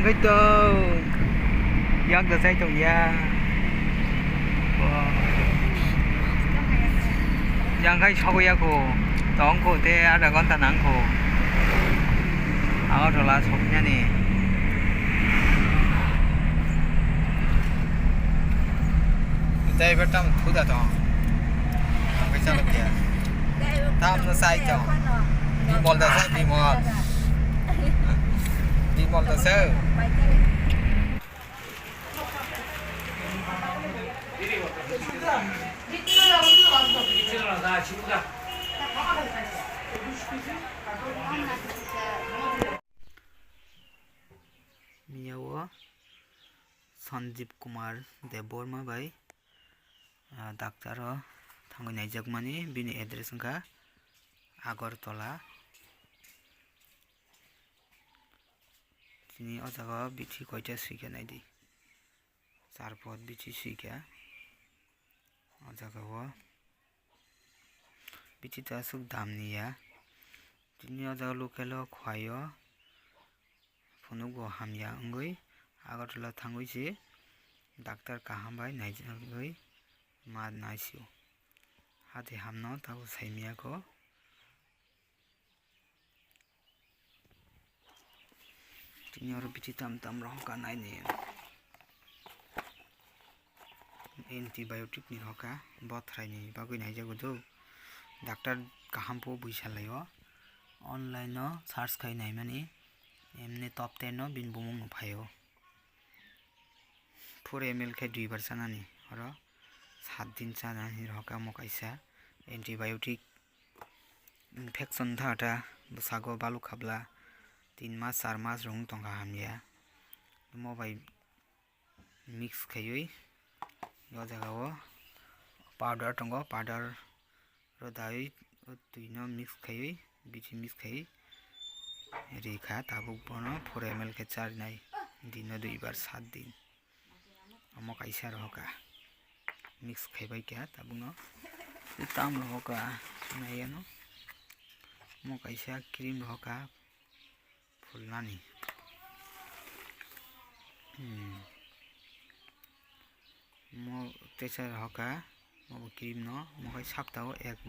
gitu yang được xây trồng ya yang khai sau ya ko tong ko te ada con ta nang ko áo rồi là sụp nha nè đây bắt trong thu đã to cái sao được kìa tam nó sai cho đi mòn là sao đi mòn là sao मियाव Sanjeev Kumar Debbarma भाइ doctor थांगै नायजागमानि बिनि address का आगरतला तिनि अ जागा बिथि कयटा सुइगा नायदि 4 पद बिथि सुइगा अ जागाव बिथि तासुक दामनिया तिनि अ जागा local खवायो फनुगो हामया अंगै Agartala थांगैसे doctor काहामबाय नायजागै मा नायसिउ हाथे हामनो ताबो साइमियाको तिनि अरु बिथि ताम रहका नायनि एन्टिबायोटिक नि रहका बथरायनि बागै नायजागोदौ डाक्टर काहामपो बुइसालायो अनलाइन सार्च खाइ नायमानि एमने टप 10 नो बिन बुमुं फायो 4 ml के 2 बार सानानि और 7 दिन सानानि रहका मकाइसा एन्टिबायोटिक इन्फेक्शन थाटा बसागो बालु खाबला 3 मास 4 मास रंग तंगा हामिया मबाइ मिक्स खायै यो जगाव पाउडर तंगो पाउडर र दाइ दुइनो मिक्स खायै बिथि मिक्स खायै रेखा ताबुक बनो 4 ml के 4 नाय दिन 2 बार 7 दिन मकाइसा रहका मिक्स खाइबाय क्या ताबुनो ताम रहका नायनो मकाइसा क्रीम रहका फुलनानी म तेसा रहका म क्रीम न मकाइ सप्ताह एक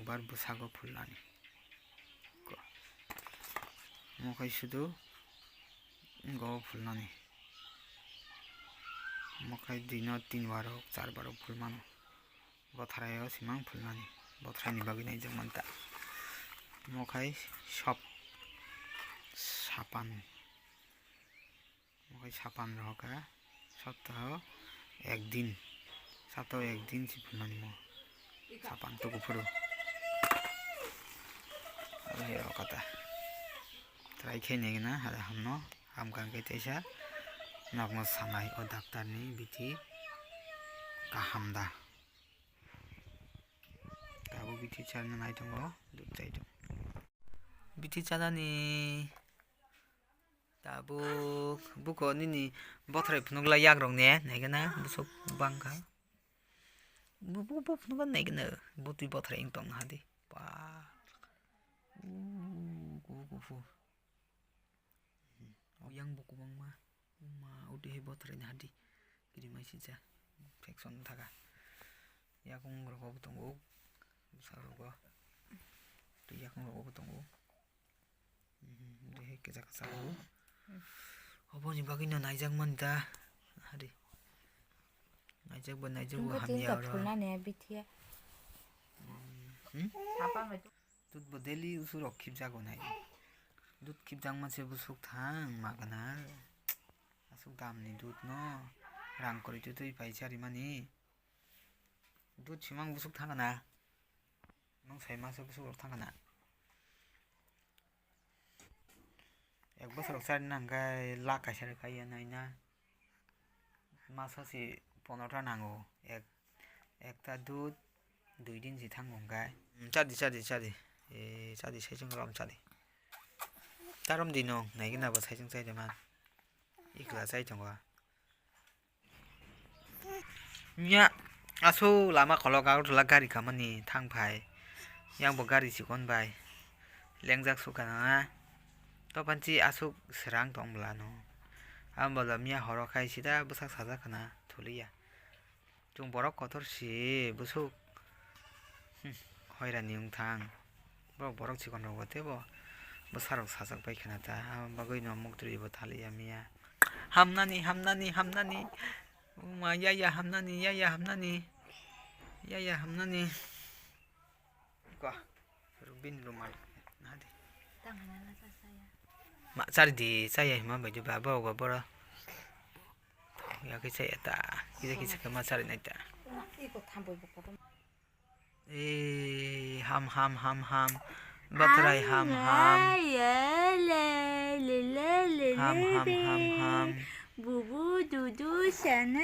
बार बुसागो फुलनानी मकाइ सुदु गो फुलनानी मकाइ दिन 3 बार 4 बार फुलमानो बथरायो सिमां फुलनानी बथरायनि बागै नायजों मानता मकाइ सब सापान मकाइ सापान रहका सप्ताह एक दिन सि फुलनानी म सापान तो गुफुरु अरे रहका ट्राई खेनेगना हादा हमनो हामकान के तेसा नगनो सानाय ओ डाक्टर नि बिथि काहामदा ताबो बिथि चारना नाय दंगो दुचाइ दं बिथि चादानि ताबो बुको निनि बथराय फुनुगला याग्रं ने नायगना बुसक बांखा बुबु फुनुगन नायगना बुतुइ बथराय इंतong हादि पा गुगुफु yang buku bang ma udah botol ini hadi kiri masih ja infection thaga ya kung rogo tunggu besar rogo tu ya kung rogo tunggu deh keja kesahu apa nih bagi na naijak manta hadi naijak bu hamya फुलना ने बिथिया apa tut bodeli usur okhip jago nai दूध खिपजांग मानसे बुसुक थां मागना असुक दामनि दूध न रां करितो तै पाइचारि मानि दूध सिमां बुसुक थांगना नों साइ मासे बुसुक थांगना एक बोसोर सारि नांगाय लाख आइसार खाया नायना मासासे 15 टा नांगौ एकटा दूध 2 दिन जि थांगंगाय चादि ए चादि साइजों राम चादि तारम दिनो नायगना बा साइजों साइजों मान इखला साइजों वा nya aso lama kolok out la gari kamani thang phai yang bo gari sikon bai lengjak sukana Topanci asuk serang tong belano. Ambala mia horokai sida busak saja kana thuliya. Chung borok kotor si busuk. Hoira niung thang. Borok chikon rogote bo. Busarok sajak bai kana ta. Bagoi no mukdri bo thaliya mia. Hamnani. Ma yaya hamnani. Yaya hamnani. Ko. Rubin rumal. Nadi. Mak cari di saya mah baju baba gua bora. Ya ke saya ta. Kita ke masar ini ta. Ham. Batrai ham. Ham. Bubu dudu sana.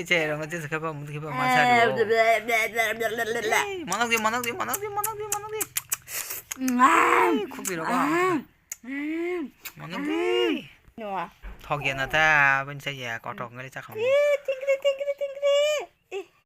Cek orang itu sekarang mungkin kita masar dulu. Mana dia? Kubiro ko. Mana dia? Thok ya na ta, bên saya kotok ngali chắc không. Tingri.